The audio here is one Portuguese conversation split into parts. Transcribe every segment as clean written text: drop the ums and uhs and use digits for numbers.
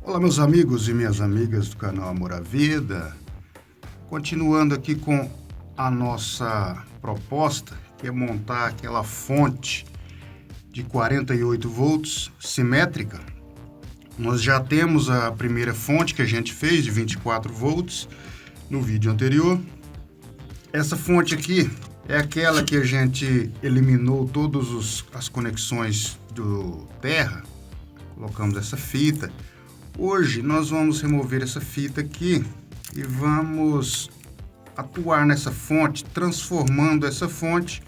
Olá, meus amigos e minhas amigas do canal Amor à Vida. Continuando aqui com a nossa proposta, que é montar aquela fonte de 48 volts simétrica. Nós já temos a primeira fonte que a gente fez de 24 volts no vídeo anterior. Essa fonte aqui é aquela que a gente eliminou todas as conexões do terra. Colocamos essa fita. Hoje nós vamos remover essa fita aqui e vamos atuar nessa fonte, transformando essa fonte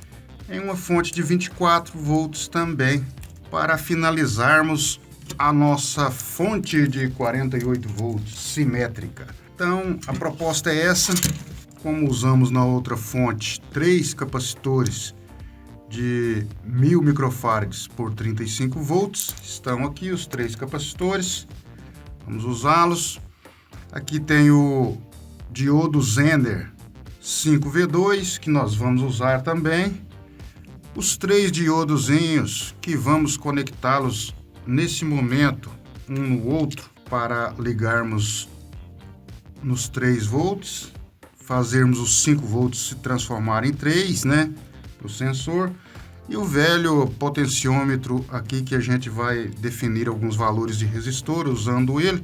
em uma fonte de 24 volts também, para finalizarmos a nossa fonte de 48 volts simétrica. Então, a proposta é essa. Como usamos na outra fonte 3 capacitores de 1000 microfarads por 35 volts, estão aqui os 3 capacitores. Vamos usá-los. Aqui tem o diodo Zener 5V2, que nós vamos usar também. Os 3 diodozinhos que vamos conectá-los nesse momento, um no outro, para ligarmos nos 3 volts, fazermos os 5 volts se transformar em 3, né? O sensor. E o velho potenciômetro aqui, que a gente vai definir alguns valores de resistor usando ele.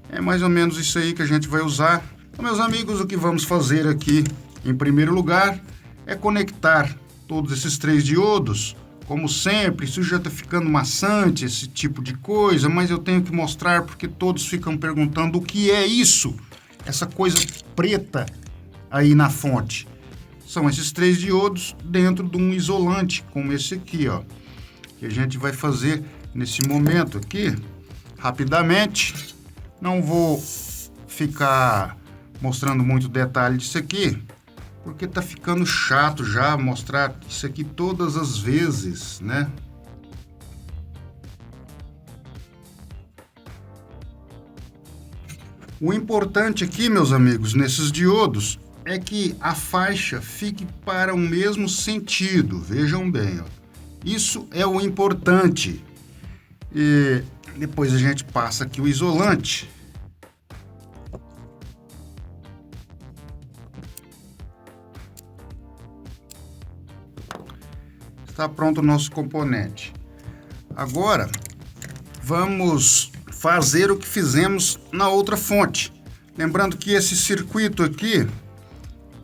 É mais ou menos isso aí que a gente vai usar. Então, meus amigos, o que vamos fazer aqui, em primeiro lugar, é conectar todos esses 3 diodos. Como sempre, isso já está ficando maçante, esse tipo de coisa, mas eu tenho que mostrar porque todos ficam perguntando o que é isso, essa coisa preta aí na fonte. São esses 3 diodos dentro de um isolante, como esse aqui, ó, que a gente vai fazer nesse momento aqui, rapidamente. Não vou ficar mostrando muito detalhe disso aqui, porque tá ficando chato já mostrar isso aqui todas as vezes, né? O importante aqui, meus amigos, nesses diodos, é que a faixa fique para o mesmo sentido. Vejam bem, ó. Isso é o importante. E depois a gente passa aqui o isolante. Está pronto o nosso componente. Agora, vamos fazer o que fizemos na outra fonte. Lembrando que esse circuito aqui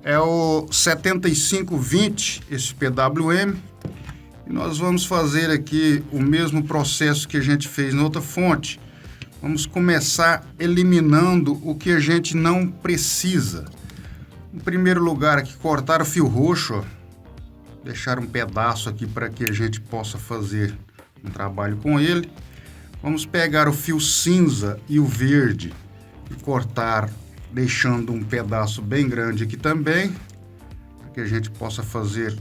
é o 7520, esse PWM. E nós vamos fazer aqui o mesmo processo que a gente fez na outra fonte. Vamos começar eliminando o que a gente não precisa. Em primeiro lugar, aqui, cortar o fio roxo, ó. Deixar um pedaço aqui para que a gente possa fazer um trabalho com ele. Vamos pegar o fio cinza e o verde e cortar, deixando um pedaço bem grande aqui também, para que a gente possa fazer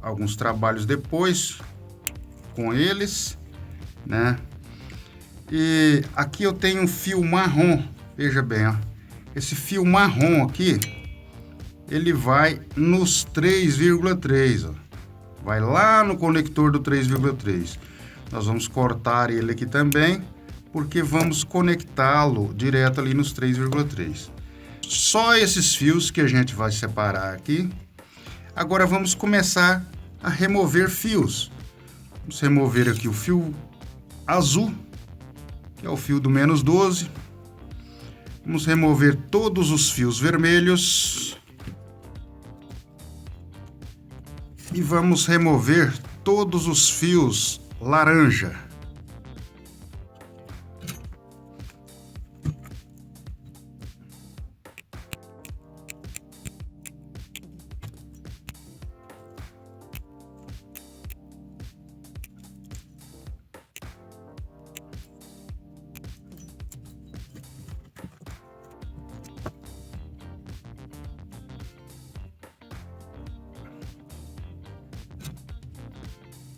alguns trabalhos depois com eles, né? E aqui eu tenho um fio marrom, veja bem, ó. Esse fio marrom aqui, ele vai nos 3,3, ó. Vai lá no conector do 3,3. Nós vamos cortar ele aqui também, porque vamos conectá-lo direto ali nos 3,3. Só esses fios que a gente vai separar aqui. Agora vamos começar a remover fios. Vamos remover aqui o fio azul, que é o fio do -12. Vamos remover todos os fios vermelhos. E vamos remover todos os fios laranja.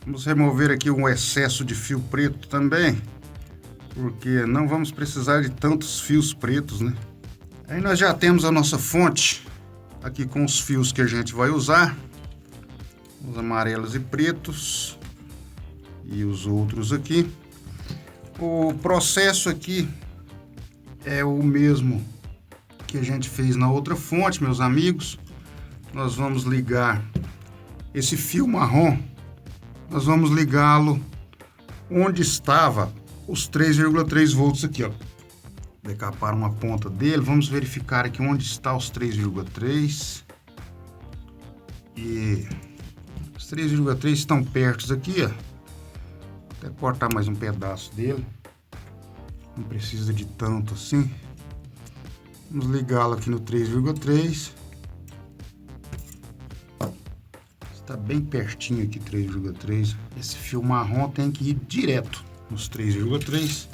Vamos remover aqui um excesso de fio preto também, porque não vamos precisar de tantos fios pretos, né? Aí nós já temos a nossa fonte aqui com os fios que a gente vai usar, os amarelos e pretos e os outros aqui. O processo aqui é o mesmo que a gente fez na outra fonte, meus amigos. Nós vamos ligar esse fio marrom, nós vamos ligá-lo onde estava os 3,3 volts aqui, ó. Decapar uma ponta dele, vamos verificar aqui onde está os 3,3. E os 3,3 estão perto aqui, ó. Até cortar mais um pedaço dele. Não precisa de tanto assim. Vamos ligá-lo aqui no 3,3. Está bem pertinho aqui, 3,3. Esse fio marrom tem que ir direto nos 3,3.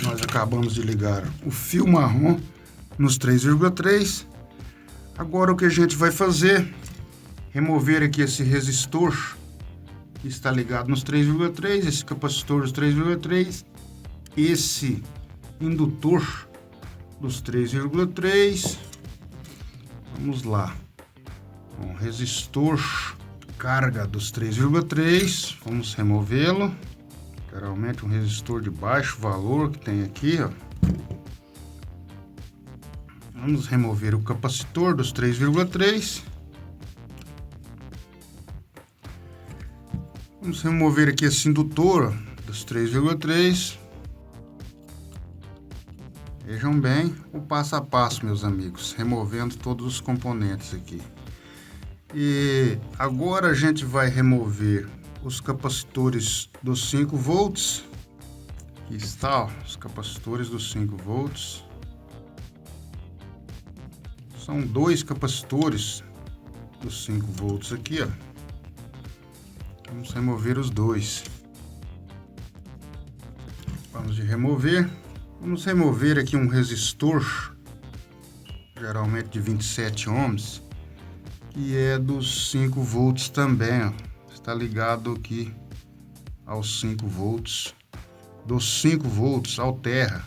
Nós acabamos de ligar o fio marrom nos 3,3. Agora o que a gente vai fazer, remover aqui esse resistor que está ligado nos 3,3, esse capacitor dos 3,3, esse indutor dos 3,3. Vamos lá. Bom, resistor carga dos 3,3, vamos removê-lo. Geralmente um resistor de baixo valor que tem aqui, ó. Vamos remover o capacitor dos 3,3. Vamos remover aqui esse indutor dos 3,3. Vejam bem o passo a passo, meus amigos, removendo todos os componentes aqui. E agora a gente vai remover os capacitores dos 5 volts. Aqui está, ó, os capacitores dos 5 volts. São 2 capacitores dos 5 volts aqui, ó. Vamos remover os 2. Vamos de remover. Vamos remover aqui um resistor, geralmente de 27 ohms, que é dos 5 volts também, ó. Está ligado aqui aos 5 volts. Dos 5 volts alterna.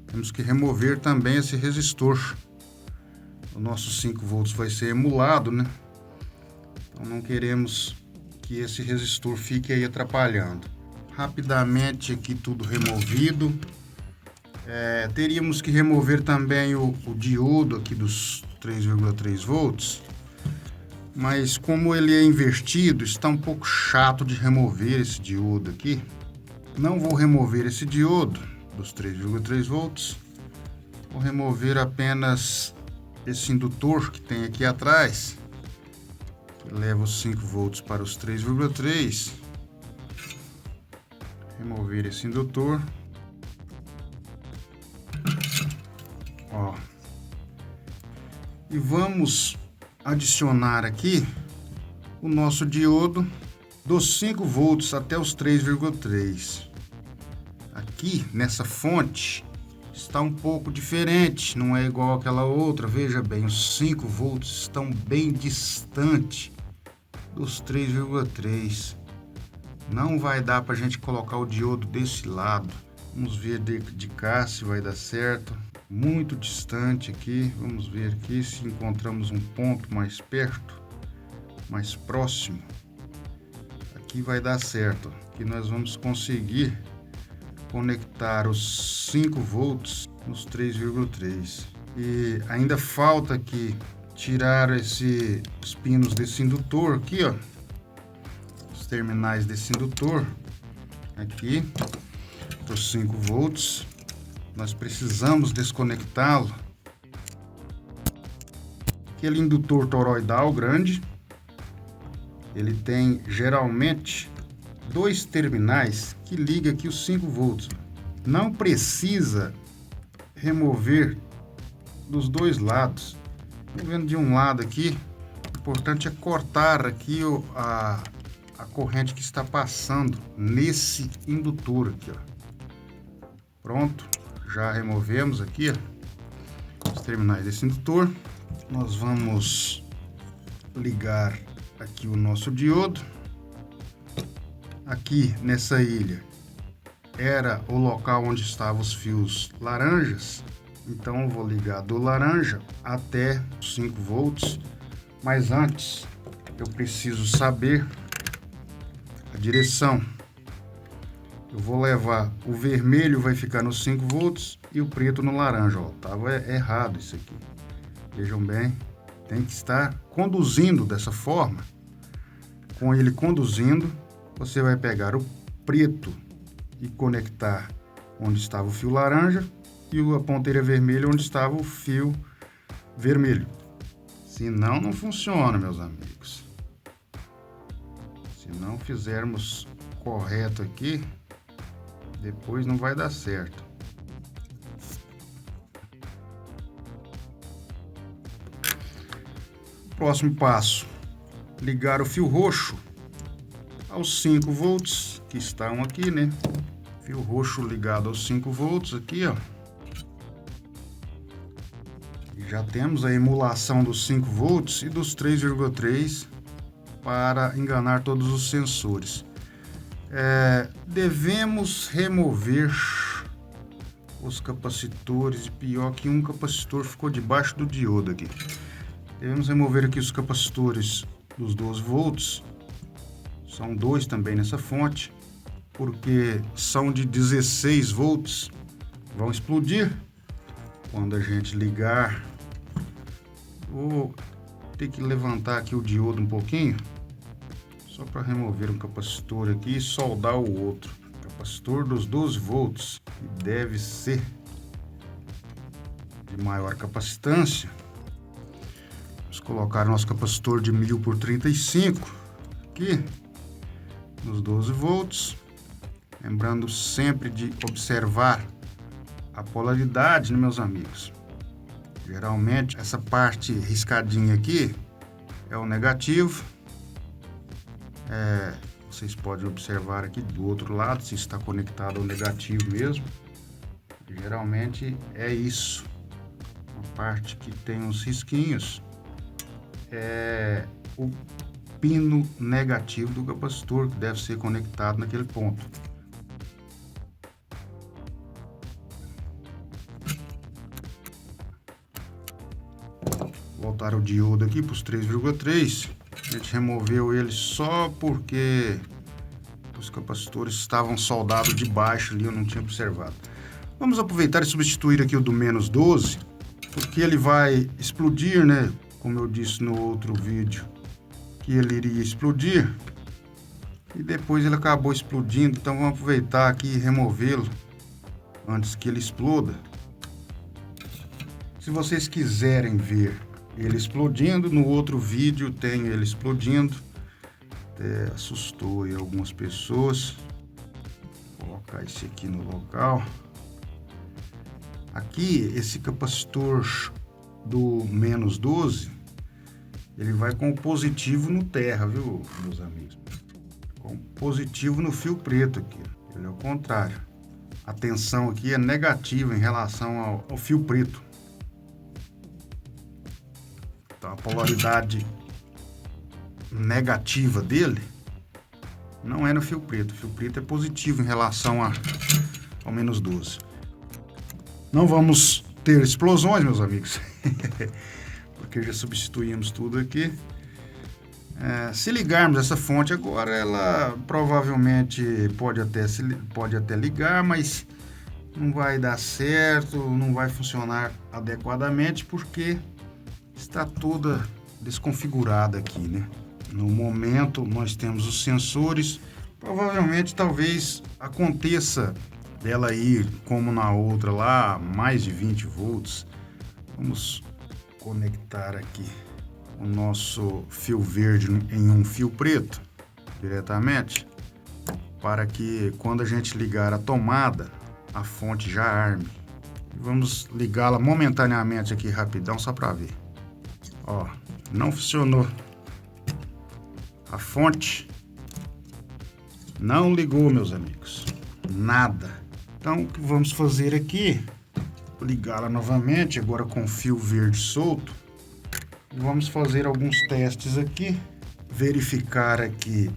Temos que remover também esse resistor. O nosso 5 volts vai ser emulado, né? Então não queremos que esse resistor fique aí atrapalhando. Rapidamente aqui tudo removido. Teríamos que remover também o diodo aqui dos 3,3 volts, mas como ele é invertido, está um pouco chato de remover esse diodo aqui. Não vou remover esse diodo dos 3,3 volts, vou remover apenas esse indutor que tem aqui atrás, que leva os 5 volts para os 3,3. Remover esse indutor. Ó. E vamos adicionar aqui o nosso diodo dos 5 volts até os 3,3. Aqui nessa fonte está um pouco diferente, não é igual àquela outra. Veja bem, os 5 volts estão bem distante dos 3,3. Não vai dar para a gente colocar o diodo desse lado. Vamos ver de cá se vai dar certo. Muito distante aqui. Vamos ver aqui se encontramos um ponto mais perto, mais próximo. Aqui vai dar certo. Aqui nós vamos conseguir conectar os 5 volts nos 3,3. E ainda falta aqui tirar os pinos desse indutor aqui, ó. Os terminais desse indutor aqui dos 5 volts. Nós precisamos desconectá-lo. Aquele indutor toroidal grande, ele tem geralmente 2 terminais que ligam aqui os 5 volts. Não precisa remover dos 2 lados. Vendo de um lado aqui, o importante é cortar aqui a corrente que está passando nesse indutor aqui, ó. Pronto, já removemos aqui, ó, os terminais desse indutor. Nós vamos ligar aqui o nosso diodo. Aqui nessa ilha era o local onde estavam os fios laranjas, então eu vou ligar do laranja até 5 volts, mas antes eu preciso saber a direção. Eu vou levar o vermelho, vai ficar nos 5 volts e o preto no laranja. Ó, tava errado isso aqui. Vejam bem, tem que estar conduzindo dessa forma. Com ele conduzindo, você vai pegar o preto e conectar onde estava o fio laranja e a ponteira vermelha onde estava o fio vermelho. Senão não funciona, meus amigos. Se não fizermos correto aqui, depois não vai dar certo. Próximo passo, ligar o fio roxo aos 5 volts que estão aqui, né? Fio roxo ligado aos 5 volts aqui, ó. E já temos a emulação dos 5 volts e dos 3,3 para enganar todos os sensores. Devemos remover os capacitores, e pior que um capacitor ficou debaixo do diodo aqui. Devemos remover aqui os capacitores dos 12 volts, são 2 também nessa fonte, porque são de 16 volts, vão explodir quando a gente ligar. Vou ter que levantar aqui o diodo um pouquinho, só para remover um capacitor aqui e soldar o outro. Capacitor dos 12 volts, que deve ser de maior capacitância. Vamos colocar nosso capacitor de 1000 por 35 aqui nos 12 volts. Lembrando sempre de observar a polaridade, né, meus amigos? Geralmente essa parte riscadinha aqui é o negativo. Vocês podem observar aqui do outro lado se está conectado ao negativo mesmo. Geralmente é isso. A parte que tem os risquinhos é o pino negativo do capacitor, que deve ser conectado naquele ponto. Voltar o diodo aqui para os 3,3. A gente removeu ele só porque os capacitores estavam soldados de baixo ali, eu não tinha observado. Vamos aproveitar e substituir aqui o do menos 12, porque ele vai explodir, né? Como eu disse no outro vídeo, que ele iria explodir. E depois ele acabou explodindo, então vamos aproveitar aqui e removê-lo antes que ele exploda. Se vocês quiserem ver ele explodindo, no outro vídeo tem ele explodindo. Até assustou aí algumas pessoas. Vou colocar esse aqui no local. Aqui, esse capacitor do menos 12, ele vai com o positivo no terra, viu, meus amigos? Com o positivo no fio preto aqui. Ele é o contrário. A tensão aqui é negativa em relação ao fio preto. Então, a polaridade negativa dele não é no fio preto. O fio preto é positivo em relação ao menos 12. Não vamos ter explosões, meus amigos, porque já substituímos tudo aqui. Se ligarmos essa fonte agora, ela provavelmente pode até ligar, mas não vai dar certo, não vai funcionar adequadamente, porque está toda desconfigurada aqui, né? No momento nós temos os sensores, provavelmente talvez aconteça dela ir como na outra lá, mais de 20 volts. Vamos conectar aqui o nosso fio verde em um fio preto diretamente, para que quando a gente ligar a tomada, a fonte já arme. Vamos ligá-la momentaneamente aqui rapidão, só para ver. Ó, não funcionou. A fonte não ligou, meus amigos. Nada. Então, o que vamos fazer aqui? Ligá-la novamente, agora com o fio verde solto. E vamos fazer alguns testes aqui. Verificar aqui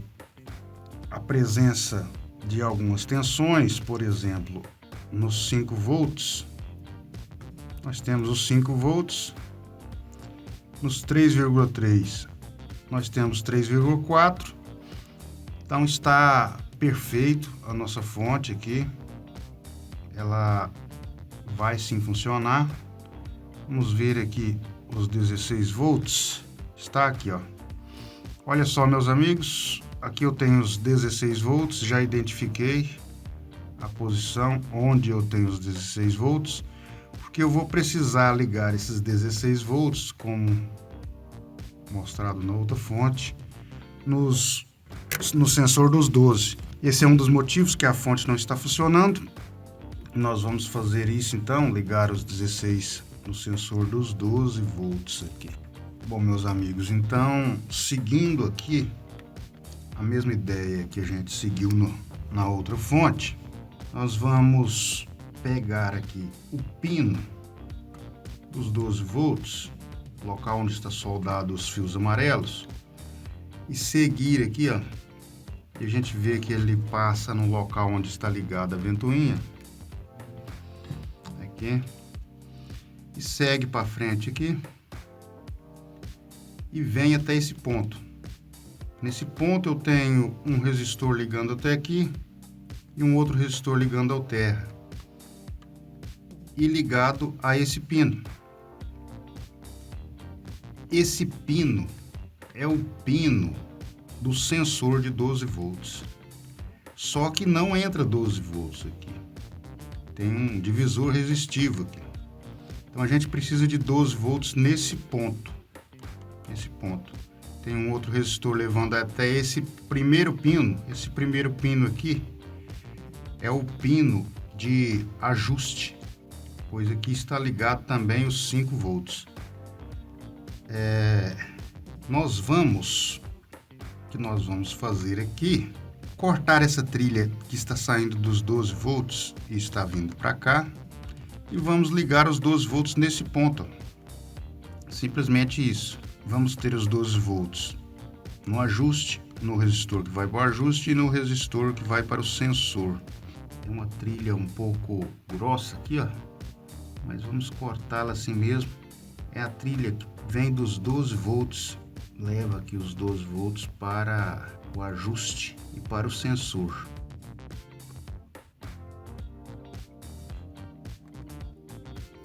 a presença de algumas tensões, por exemplo, nos 5 volts. Nós temos os 5 volts. Nos 3,3 nós temos 3,4. Então está perfeito a nossa fonte aqui. Ela vai sim funcionar. Vamos ver aqui os 16 volts. Está aqui, ó. Olha só, meus amigos. Aqui eu tenho os 16 volts. Já identifiquei a posição onde eu tenho os 16 volts. Porque eu vou precisar ligar esses 16 volts, como mostrado na outra fonte, no sensor dos 12. Esse é um dos motivos que a fonte não está funcionando. Nós vamos fazer isso então, ligar os 16 no sensor dos 12 volts aqui. Bom, meus amigos, então, seguindo aqui a mesma ideia que a gente seguiu na outra fonte, nós vamos pegar aqui o pino dos 12 volts, local onde está soldado os fios amarelos, e seguir aqui, ó, e a gente vê que ele passa no local onde está ligada a ventoinha, aqui, e segue para frente aqui, e vem até esse ponto. Nesse ponto eu tenho um resistor ligando até aqui, e um outro resistor ligando ao terra, e ligado a esse pino. Esse pino é o pino do sensor de 12 volts. Só que não entra 12 volts aqui. Tem um divisor resistivo aqui. Então a gente precisa de 12 volts nesse ponto. Nesse ponto. Tem um outro resistor levando até esse primeiro pino. Esse primeiro pino aqui é o pino de ajuste, pois aqui está ligado também os 5 volts. O que nós vamos fazer aqui, cortar essa trilha que está saindo dos 12 volts e está vindo para cá, e vamos ligar os 12 volts nesse ponto. Simplesmente isso. Vamos ter os 12 volts no ajuste, no resistor que vai para o ajuste e no resistor que vai para o sensor. Tem uma trilha um pouco grossa aqui, ó, mas vamos cortá-la assim mesmo. É a trilha que vem dos 12 volts, leva aqui os 12 volts para o ajuste e para o sensor.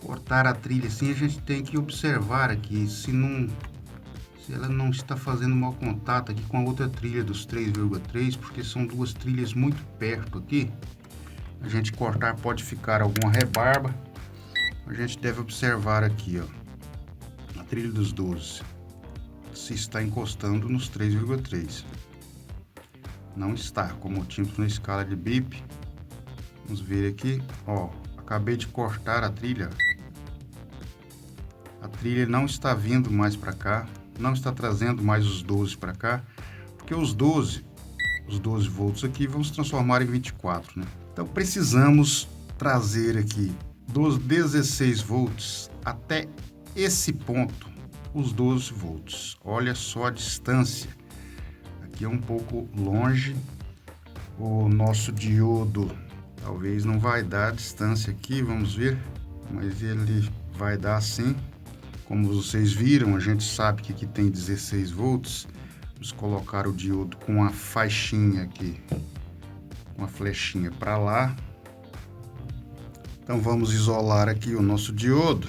Cortar a trilha assim, a gente tem que observar aqui se ela não está fazendo mau contato aqui com a outra trilha dos 3,3, porque são duas trilhas muito perto aqui. A gente cortar pode ficar alguma rebarba. A gente deve observar aqui, ó, a trilha dos 12, se está encostando nos 3,3. Não está, como tínhamos na escala de BIP. Vamos ver aqui, ó, acabei de cortar a trilha. A trilha não está vindo mais para cá, não está trazendo mais os 12 para cá, porque os 12 volts aqui vão se transformar em 24, né? Então precisamos trazer aqui dos 16 volts até esse ponto, os 12 volts. Olha só a distância. Aqui é um pouco longe. O nosso diodo talvez não vai dar a distância aqui, vamos ver. Mas ele vai dar sim. Como vocês viram, a gente sabe que aqui tem 16 volts. Vamos colocar o diodo com a faixinha aqui, uma flechinha para lá. Então vamos isolar aqui o nosso diodo,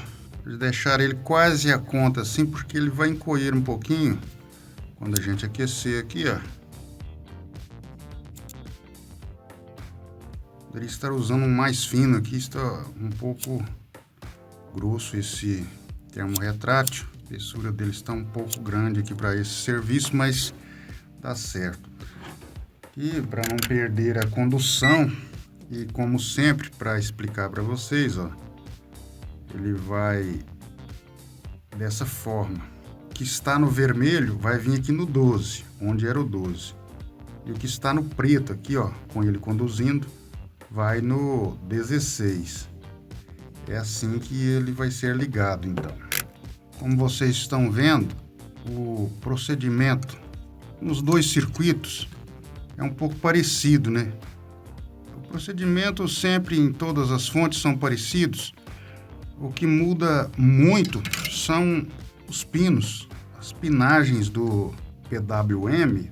deixar ele quase a conta assim, porque ele vai encolher um pouquinho quando a gente aquecer aqui, ó. Poderia estar usando um mais fino aqui, está um pouco grosso esse termo retrátil. A espessura dele está um pouco grande aqui para esse serviço, mas dá certo. E para não perder a condução, e como sempre, para explicar para vocês, ó, ele vai dessa forma. O que está no vermelho vai vir aqui no 12, onde era o 12. E o que está no preto aqui, ó, com ele conduzindo, vai no 16. É assim que ele vai ser ligado, então. Como vocês estão vendo, o procedimento nos dois circuitos é um pouco parecido, né? O procedimento sempre em todas as fontes são parecidos. O que muda muito são os pinos. As pinagens do PWM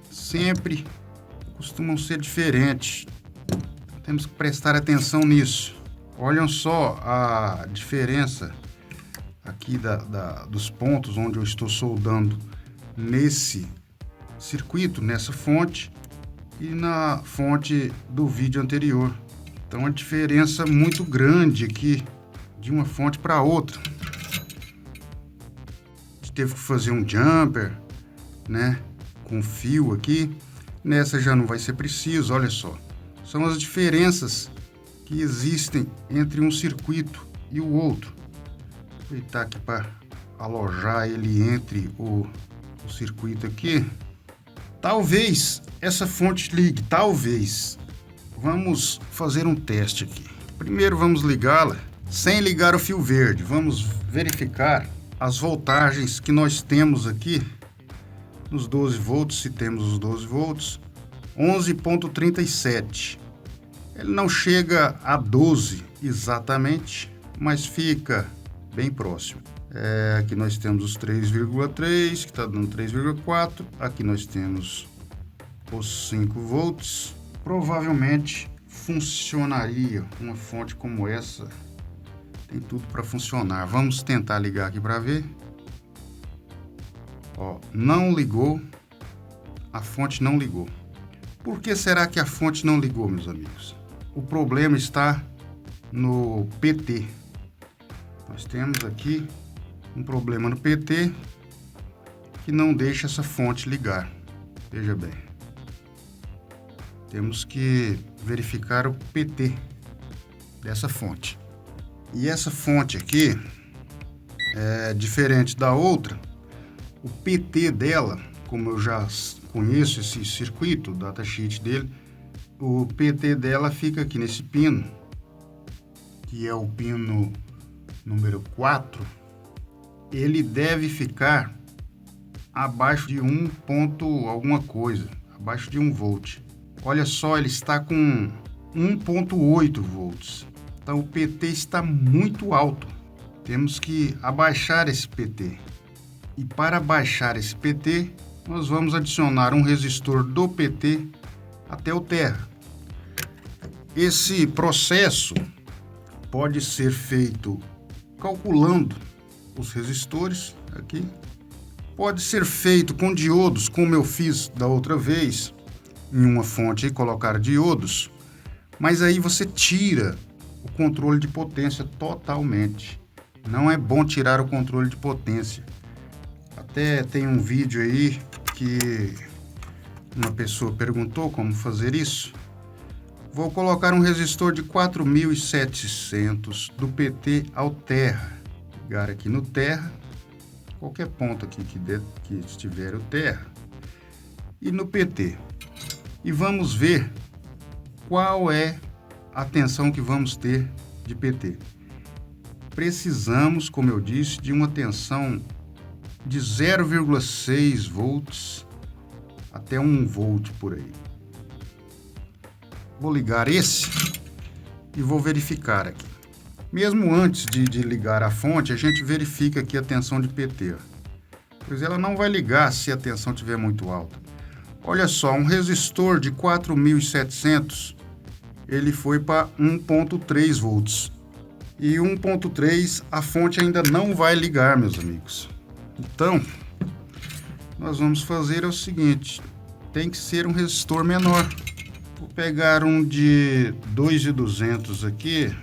sempre costumam ser diferentes. Temos que prestar atenção nisso. Olhem só a diferença aqui dos pontos onde eu estou soldando nesse circuito, nessa fonte e na fonte do vídeo anterior. Então, a diferença muito grande aqui de uma fonte para outra. A gente teve que fazer um jumper, né, com fio aqui. Nessa já não vai ser preciso, olha só. São as diferenças que existem entre um circuito e o outro. Vou aproveitar aqui para alojar ele entre o circuito aqui. Talvez essa fonte ligue, talvez. Vamos fazer um teste aqui. Primeiro vamos ligá-la sem ligar o fio verde. Vamos verificar as voltagens que nós temos aqui nos 12 volts, se temos os 12 volts, 11.37. Ele não chega a 12 exatamente, mas fica bem próximo. Aqui nós temos os 3,3, que está dando 3,4. Aqui nós temos os 5 volts. Provavelmente funcionaria uma fonte como essa. Tem tudo para funcionar. Vamos tentar ligar aqui para ver. Ó, não ligou. A fonte não ligou. Por que será que a fonte não ligou, meus amigos? O problema está no PT. Nós temos aqui um problema no PT que não deixa essa fonte ligar. Veja bem. Temos que verificar o PT dessa fonte. E essa fonte aqui é diferente da outra. O PT dela, como eu já conheço esse circuito, o datasheet dele, o PT dela fica aqui nesse pino, que é o pino número 4. Ele deve ficar abaixo de 1 ponto alguma coisa, abaixo de 1 volt. Olha só, ele está com 1.8 volts. Então o PT está muito alto. Temos que abaixar esse PT. E para baixar esse PT, nós vamos adicionar um resistor do PT até o terra. Esse processo pode ser feito calculando os resistores aqui. Pode ser feito com diodos, como eu fiz da outra vez, em uma fonte e colocar diodos, mas aí você tira o controle de potência totalmente. Não é bom tirar o controle de potência. Até tem um vídeo aí que uma pessoa perguntou como fazer isso. Vou colocar um resistor de 4.700 do PT ao terra. Ligar aqui no terra, qualquer ponto aqui que estiver o terra, e no PT. E vamos ver qual é a tensão que vamos ter de PT. Precisamos, como eu disse, de uma tensão de 0,6 volts até 1 volt por aí. Vou ligar esse e vou verificar aqui. Mesmo antes de ligar a fonte, a gente verifica aqui a tensão de PT. Pois ela não vai ligar se a tensão estiver muito alta. Olha só, um resistor de 4.700, ele foi para 1.3 volts. E 1.3 a fonte ainda não vai ligar, meus amigos. Então, nós vamos fazer o seguinte, tem que ser um resistor menor. Vou pegar um de 2.200 aqui,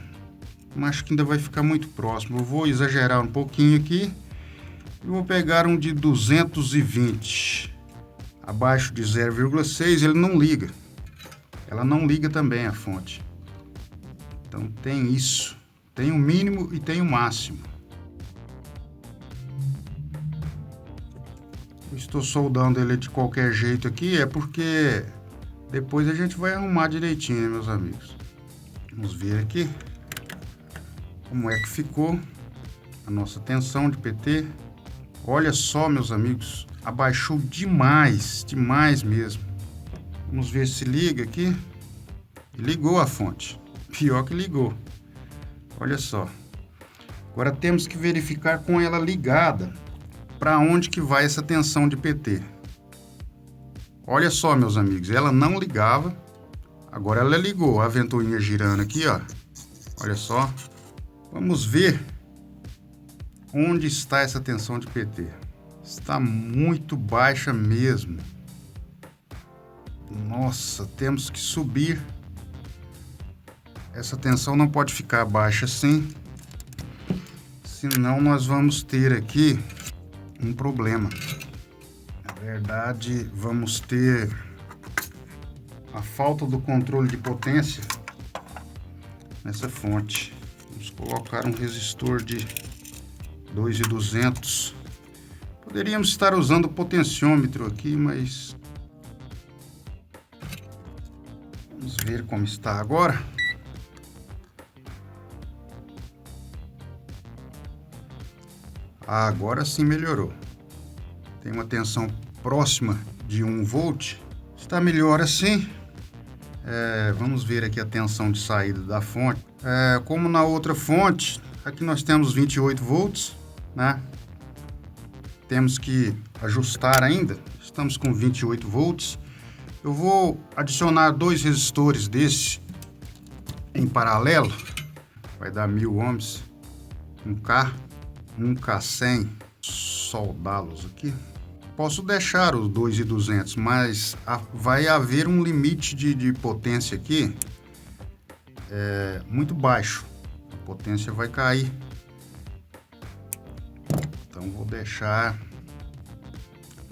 mas acho que ainda vai ficar muito próximo. Eu vou exagerar um pouquinho aqui e vou pegar um de 220. Abaixo de 0,6 ele não liga. Ela não liga também a fonte. Então tem isso. Tem o mínimo e tem o máximo. Eu estou soldando ele de qualquer jeito aqui, é porque depois a gente vai arrumar direitinho, né, meus amigos? Vamos ver aqui como é que ficou a nossa tensão de PT. Olha só, meus amigos, abaixou demais, demais mesmo. Vamos ver se liga aqui. Ligou a fonte. Pior que ligou. Olha só. Agora temos que verificar com ela ligada para onde que vai essa tensão de PT. Olha só, meus amigos, ela não ligava, agora ela ligou, a ventoinha girando aqui, ó. Olha só, vamos ver onde está essa tensão de PT. Está muito baixa mesmo. Nossa, temos que subir. Essa tensão não pode ficar baixa assim, senão nós vamos ter aqui um problema. Na verdade, vamos ter a falta do controle de potência nessa fonte. Vamos colocar um resistor de 2.200. Poderíamos estar usando o potenciômetro aqui, mas vamos ver como está agora. Agora sim melhorou. Tem uma tensão próxima de 1 volt. Está melhor assim. Vamos ver aqui a tensão de saída da fonte. Como na outra fonte, aqui nós temos 28 volts, né? Temos que ajustar ainda. Estamos com 28 volts. Eu vou adicionar 2 resistores desse em paralelo. Vai dar 1000 ohms. 1K100. Soldá-los aqui. Posso deixar os 2.200, mas vai haver um limite de potência aqui muito baixo. A potência vai cair. Então vou deixar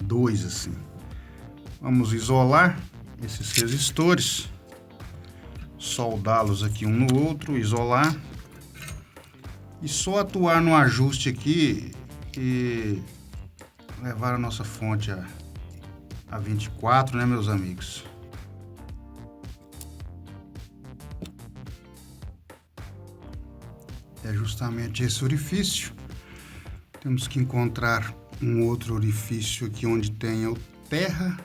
2 assim. Vamos isolar esses resistores, soldá-los aqui um no outro, isolar e só atuar no ajuste aqui e levar a nossa fonte a 24, né, meus amigos? É justamente esse orifício. Temos que encontrar um outro orifício aqui onde tenha o terra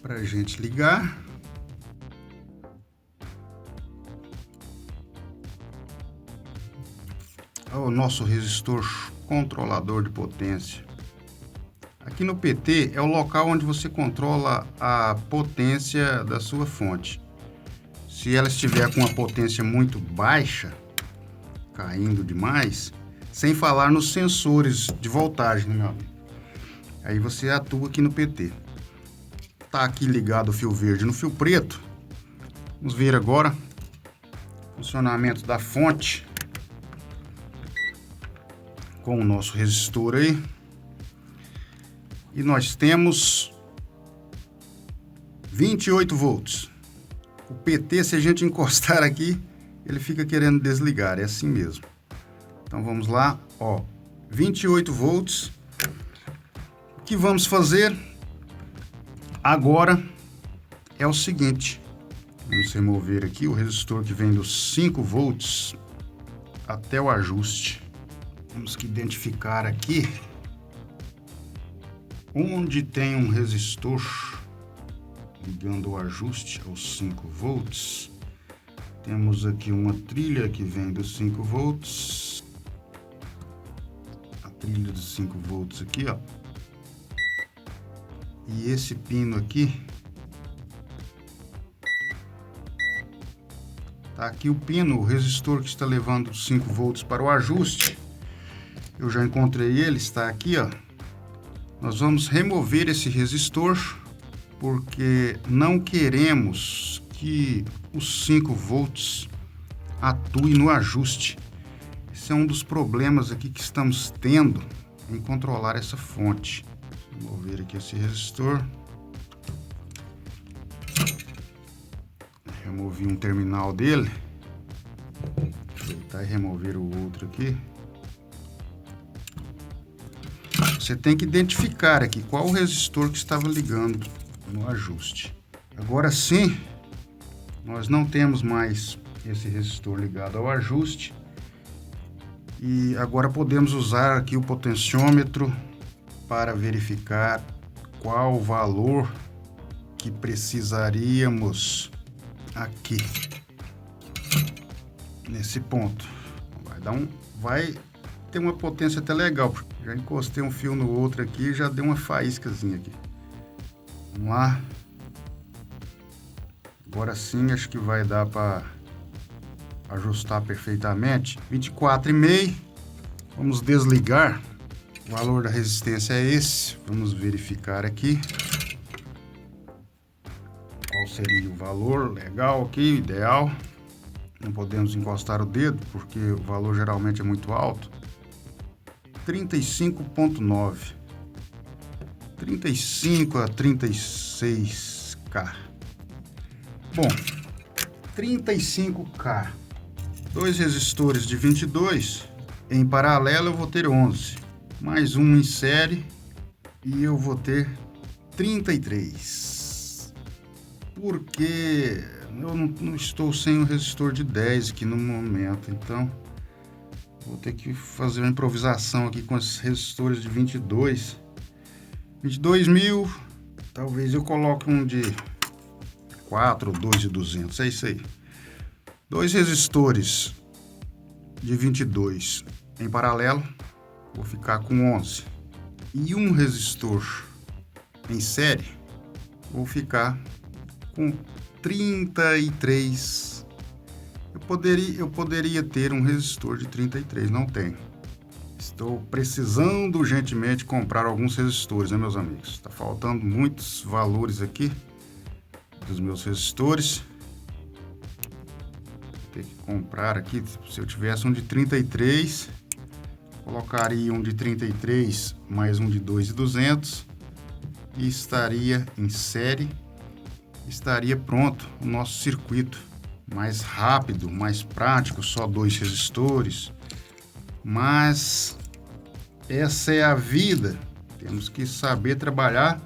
para a gente ligar. O nosso resistor controlador de potência. Aqui no PT é o local onde você controla a potência da sua fonte. Se ela estiver com uma potência muito baixa, caindo demais, sem falar nos sensores de voltagem, né, meu amigo? Aí você atua aqui no PT. Tá aqui ligado o fio verde no fio preto. Vamos ver agora o funcionamento da fonte com o nosso resistor aí. E nós temos 28 volts. O PT, se a gente encostar aqui, ele fica querendo desligar, é assim mesmo. Então vamos lá, ó, 28 volts. O que vamos fazer agora é o seguinte. Vamos remover aqui o resistor que vem dos 5 volts até o ajuste. Temos que identificar aqui onde tem um resistor ligando o ajuste aos 5 volts. Temos aqui uma trilha que vem dos 5 volts. A trilha dos 5 volts aqui, ó. E esse pino aqui. Tá aqui o pino, o resistor que está levando os 5 volts para o ajuste. Eu já encontrei ele, está aqui, ó. Nós vamos remover esse resistor, porque não queremos que os 5 volts atuem no ajuste. Esse é um dos problemas aqui que estamos tendo em controlar essa fonte. Vou remover aqui esse resistor. Removi um terminal dele. Aproveitar e remover o outro aqui. Você tem que identificar aqui qual o resistor que estava ligando no ajuste. Agora sim, nós não temos mais esse resistor ligado ao ajuste. E agora podemos usar aqui o potenciômetro para verificar qual o valor que precisaríamos aqui nesse ponto. Vai ter uma potência até legal. Já encostei um fio no outro aqui e já deu uma faíscazinha aqui. Vamos lá. Agora sim, acho que vai dar para ajustar perfeitamente. 24,5. Vamos desligar. O valor da resistência é esse. Vamos verificar aqui. Qual seria o valor legal aqui, ideal. Não podemos encostar o dedo, porque o valor geralmente é muito alto. 35,9. 35 a 36K. Bom, 35K. Dois resistores de 22. Em paralelo eu vou ter 11. Mais um em série. E eu vou ter 33. Porque eu não estou sem o resistor de 10 aqui no momento. Então, vou ter que fazer uma improvisação aqui com esses resistores de 22. 22.000. Talvez eu coloque um de 4 ou 2 de 200. É isso aí. Dois resistores de 22 em paralelo. Vou ficar com 11. E um resistor em série. Vou ficar com 33. Eu poderia ter um resistor de 33, não tenho. Estou precisando urgentemente comprar alguns resistores, né, meus amigos? Está faltando muitos valores aqui dos meus resistores. Vou ter que comprar aqui. Se eu tivesse um de 33, colocaria um de 33 mais um de 2.200 e estaria em série. Estaria pronto o nosso circuito mais rápido, mais prático, só dois resistores. Mas essa é a vida. Temos que saber trabalhar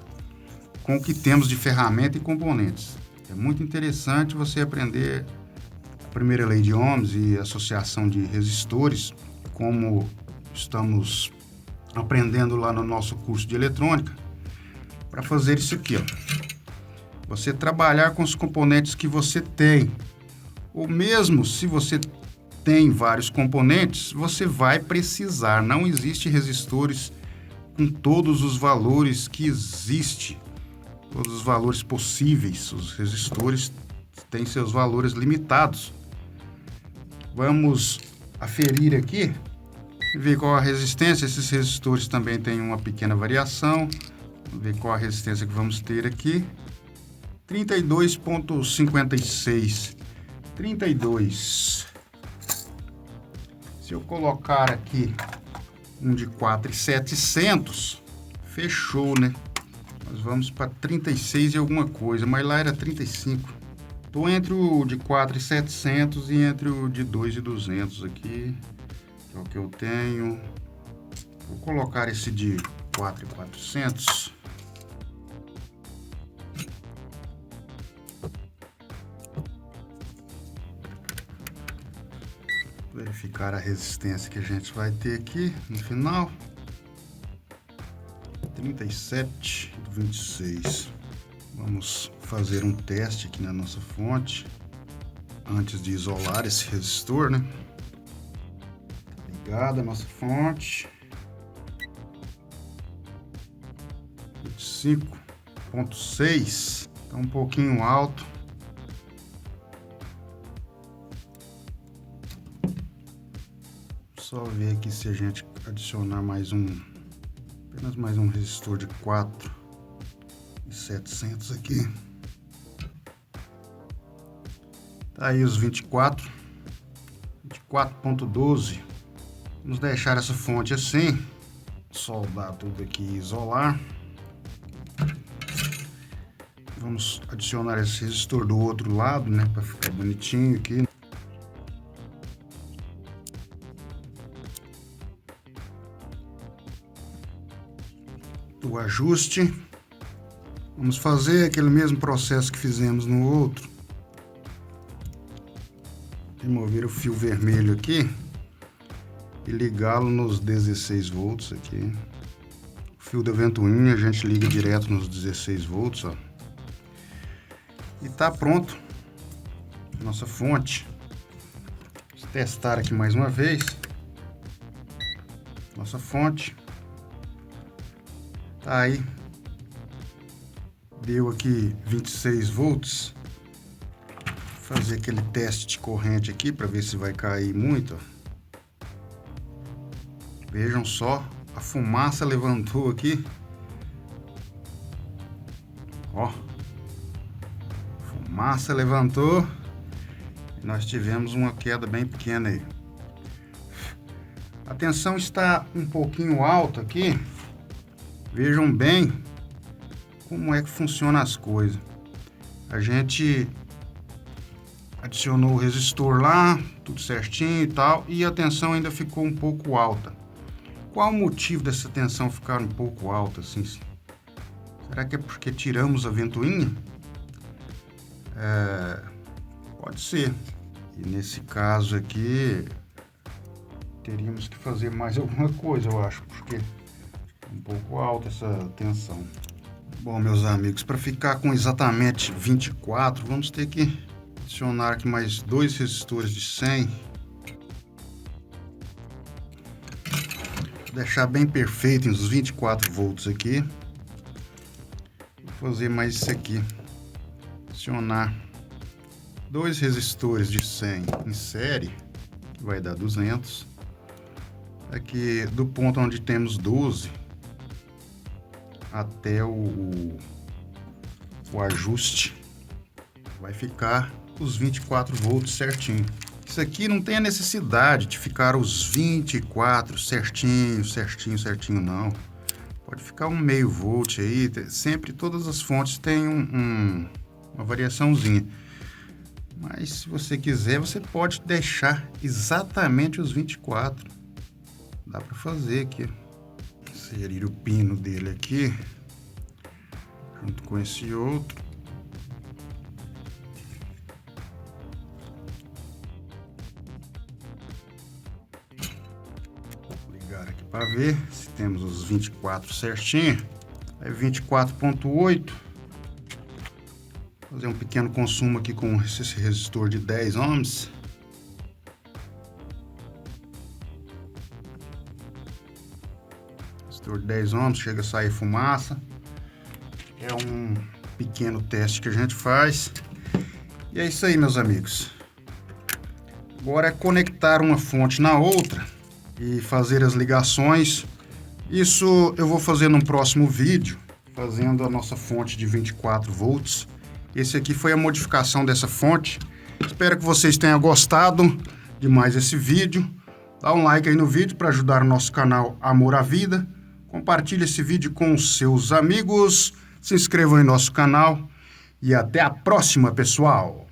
com o que temos de ferramenta e componentes. É muito interessante você aprender a primeira lei de Ohms e associação de resistores, como estamos aprendendo lá no nosso curso de eletrônica, para fazer isso aqui, ó. Você trabalhar com os componentes que você tem, ou mesmo se você tem vários componentes, você vai precisar. Não existe resistores com todos os valores que existe, todos os valores possíveis. Os resistores têm seus valores limitados. Vamos aferir aqui e ver qual a resistência. Esses resistores também têm uma pequena variação. Vamos ver qual a resistência que vamos ter aqui. 32,56. 32. Se eu colocar aqui um de 4.700, fechou, né? Nós vamos para 36 e alguma coisa, mas lá era 35. Estou entre o de 4.700 e entre o de 2.200 aqui, que é o que eu tenho. Vou colocar esse de 4.400. Verificar a resistência que a gente vai ter aqui no final. 37,26. Vamos fazer um teste aqui na nossa fonte antes de isolar esse resistor, né? Tá ligada a nossa fonte. 25,6. Tá um pouquinho alto. Só ver aqui se a gente adicionar apenas mais um resistor de 4.700 aqui. Tá aí os 24,12. Vamos deixar essa fonte assim, soldar tudo aqui e isolar. Vamos adicionar esse resistor do outro lado, né, para ficar bonitinho aqui. O ajuste. Vamos fazer aquele mesmo processo que fizemos no outro. Remover o fio vermelho aqui e ligá-lo nos 16 volts aqui. O fio da ventoinha a gente liga direto nos 16 volts, ó. E tá pronto nossa fonte. Vamos testar aqui mais uma vez. Nossa fonte. Tá aí, Deu aqui 26 volts. Vou fazer aquele teste de corrente aqui para ver se vai cair muito. Vejam só, a fumaça levantou aqui. Ó, fumaça levantou. E nós tivemos uma queda bem pequena aí. A tensão está um pouquinho alta aqui. Vejam bem como é que funciona as coisas. A gente adicionou o resistor lá, tudo certinho e tal, e a tensão ainda ficou um pouco alta. Qual o motivo dessa tensão ficar um pouco alta assim? Será que é porque tiramos a ventoinha? Pode ser. E nesse caso aqui, teríamos que fazer mais alguma coisa, eu acho, porque é um pouco alta essa tensão. Bom, meus amigos, para ficar com exatamente 24, vamos ter que adicionar aqui mais 2 resistores de 100. Vou deixar bem perfeito uns 24 volts aqui. Vou fazer mais isso aqui. Adicionar 2 resistores de 100 em série, que vai dar 200. Aqui do ponto onde temos 12 até o ajuste, vai ficar os 24 volts certinho. Isso aqui não tem a necessidade de ficar os 24 certinho não. Pode ficar um meio volt aí, sempre todas as fontes têm uma variaçãozinha. Mas se você quiser, você pode deixar exatamente os 24. Dá para fazer aqui. Inserir o pino dele aqui, junto com esse outro. Vou ligar aqui para ver se temos os 24 certinho. É 24.8. Fazer um pequeno consumo aqui com esse resistor de 10 ohms. De 10 ohms, chega a sair fumaça. É um pequeno teste que a gente faz. E é isso aí, meus amigos. Agora é conectar uma fonte na outra e fazer as ligações. Isso eu vou fazer no próximo vídeo, fazendo a nossa fonte de 24 volts. Esse aqui foi a modificação dessa fonte. Espero que vocês tenham gostado de mais esse vídeo. Dá um like aí no vídeo para ajudar o nosso canal Amor à Vida. Compartilhe esse vídeo com os seus amigos, se inscrevam em nosso canal e até a próxima, pessoal!